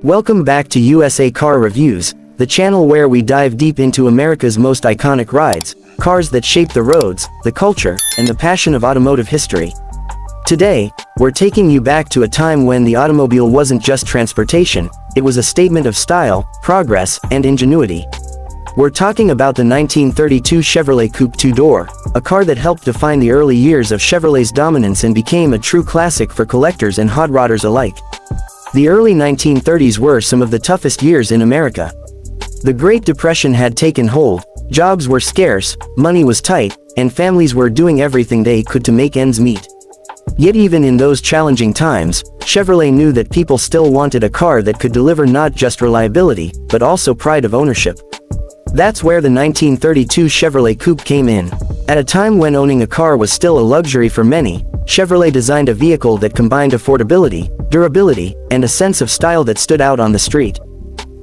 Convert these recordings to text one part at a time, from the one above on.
Welcome back to USA Car Reviews, the channel where we dive deep into America's most iconic rides, cars that shape the roads, the culture, and the passion of automotive history. Today, we're taking you back to a time when the automobile wasn't just transportation, it was a statement of style, progress, and ingenuity. We're talking about the 1932 Chevrolet Coupe two-door, a car that helped define the early years of Chevrolet's dominance and became a true classic for collectors and hot rodders alike. The early 1930s were some of the toughest years in America. The Great Depression had taken hold, jobs were scarce, money was tight, and families were doing everything they could to make ends meet. Yet even in those challenging times, Chevrolet knew that people still wanted a car that could deliver not just reliability, but also pride of ownership. That's where the 1932 Chevrolet Coupe came in. At a time when owning a car was still a luxury for many, Chevrolet designed a vehicle that combined affordability, durability, and a sense of style that stood out on the street.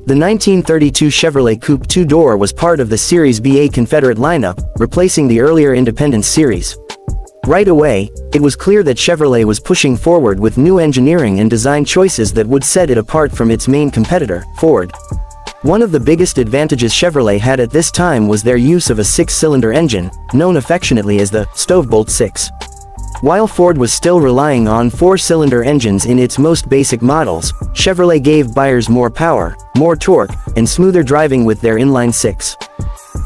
The 1932 Chevrolet Coupe two-door was part of the Series BA Confederate lineup, replacing the earlier Independence series. Right away, it was clear that Chevrolet was pushing forward with new engineering and design choices that would set it apart from its main competitor, Ford. One of the biggest advantages Chevrolet had at this time was their use of a six-cylinder engine, known affectionately as the Stovebolt 6. While Ford was still relying on four-cylinder engines in its most basic models, Chevrolet gave buyers more power, more torque, and smoother driving with their inline six.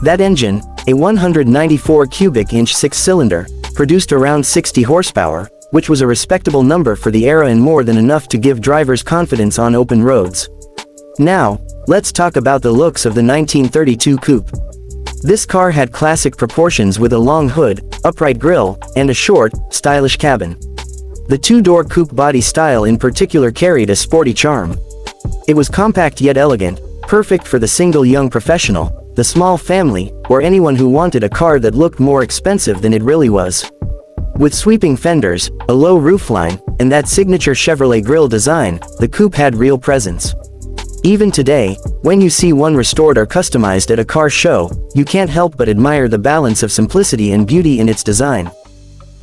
That engine, a 194 cubic inch six-cylinder, produced around 60 horsepower, which was a respectable number for the era and more than enough to give drivers confidence on open roads. Now, let's talk about the looks of the 1932 Coupe. This car had classic proportions with a long hood, upright grille, and a short, stylish cabin. The two-door coupe body style in particular carried a sporty charm. It was compact yet elegant, perfect for the single young professional, the small family, or anyone who wanted a car that looked more expensive than it really was. With sweeping fenders, a low roofline, and that signature Chevrolet grille design, the coupe had real presence. Even today, when you see one restored or customized at a car show, you can't help but admire the balance of simplicity and beauty in its design.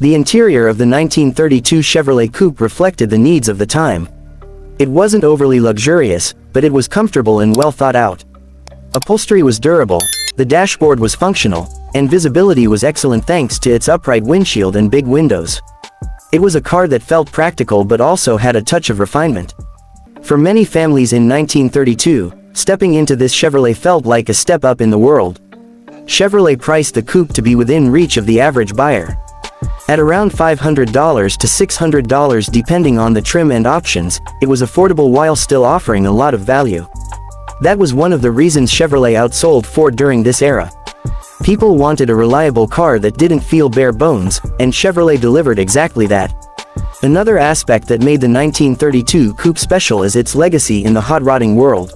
The interior of the 1932 Chevrolet Coupe reflected the needs of the time. It wasn't overly luxurious, but it was comfortable and well thought out. Upholstery was durable, the dashboard was functional, and visibility was excellent thanks to its upright windshield and big windows. It was a car that felt practical but also had a touch of refinement. For many families in 1932, stepping into this Chevrolet felt like a step up in the world. Chevrolet priced the coupe to be within reach of the average buyer. At around $500 to $600 depending on the trim and options, it was affordable while still offering a lot of value. That was one of the reasons Chevrolet outsold Ford during this era. People wanted a reliable car that didn't feel bare bones, and Chevrolet delivered exactly that. Another aspect that made the 1932 Coupe special is its legacy in the hot rodding world.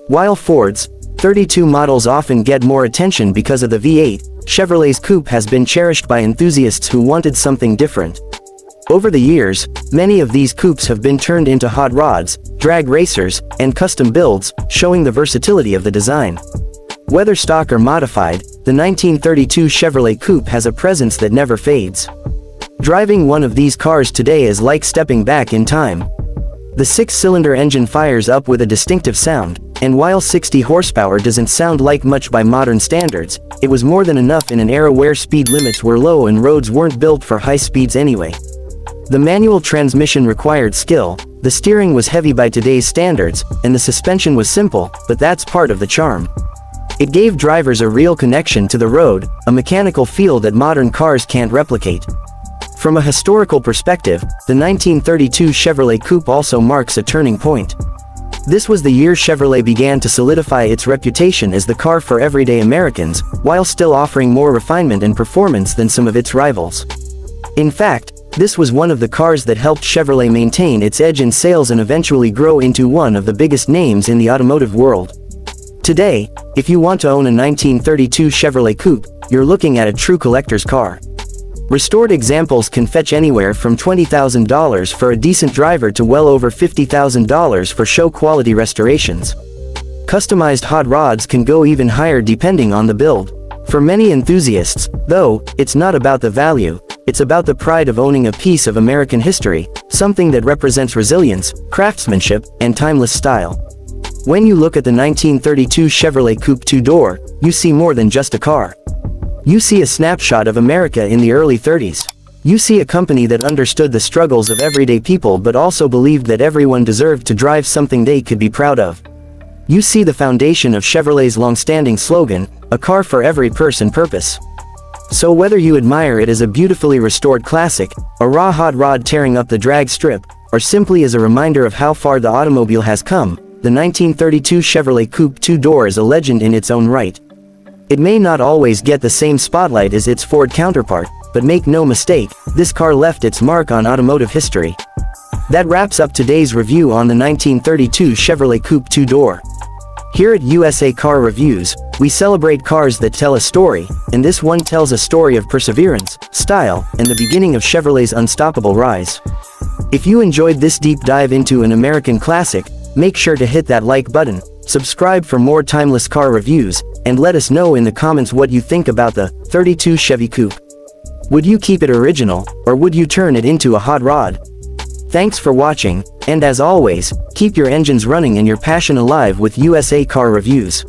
While Ford's 32 models often get more attention because of the V8, Chevrolet's Coupe has been cherished by enthusiasts who wanted something different. Over the years, many of these coupes have been turned into hot rods, drag racers, and custom builds, showing the versatility of the design. Whether stock or modified, the 1932 Chevrolet Coupe has a presence that never fades. Driving one of these cars today is like stepping back in time. The six-cylinder engine fires up with a distinctive sound, and while 60 horsepower doesn't sound like much by modern standards, it was more than enough in an era where speed limits were low and roads weren't built for high speeds anyway. The manual transmission required skill, the steering was heavy by today's standards, and the suspension was simple, but that's part of the charm. It gave drivers a real connection to the road, a mechanical feel that modern cars can't replicate. From a historical perspective, the 1932 Chevrolet Coupe also marks a turning point. This was the year Chevrolet began to solidify its reputation as the car for everyday Americans, while still offering more refinement and performance than some of its rivals. In fact, this was one of the cars that helped Chevrolet maintain its edge in sales and eventually grow into one of the biggest names in the automotive world. Today, if you want to own a 1932 Chevrolet Coupe, you're looking at a true collector's car. Restored examples can fetch anywhere from $20,000 for a decent driver to well over $50,000 for show-quality restorations. Customized hot rods can go even higher depending on the build. For many enthusiasts, though, it's not about the value, It's about the pride of owning a piece of American history, something that represents resilience, craftsmanship, and timeless style. When you look at the 1932 Chevrolet Coupe two-door, you see more than just a car. You see a snapshot of America in the early 30s. You see a company that understood the struggles of everyday people but also believed that everyone deserved to drive something they could be proud of. You see the foundation of Chevrolet's long-standing slogan, "A car for every person purpose." So whether you admire it as a beautifully restored classic, a raw hot rod tearing up the drag strip, or simply as a reminder of how far the automobile has come, the 1932 Chevrolet Coupe two-door is a legend in its own right. It may not always get the same spotlight as its Ford counterpart, but make no mistake, this car left its mark on automotive history. That wraps up today's review on the 1932 Chevrolet Coupe two-door. Here at USA Car Reviews, we celebrate cars that tell a story, and this one tells a story of perseverance, style, and the beginning of Chevrolet's unstoppable rise. If you enjoyed this deep dive into an American classic, make sure to hit that like button, subscribe for more timeless car reviews, and let us know in the comments what you think about the 32 Chevy Coupe. Would you keep it original, or would you turn it into a hot rod? Thanks for watching, and as always, keep your engines running and your passion alive with USA Car Reviews.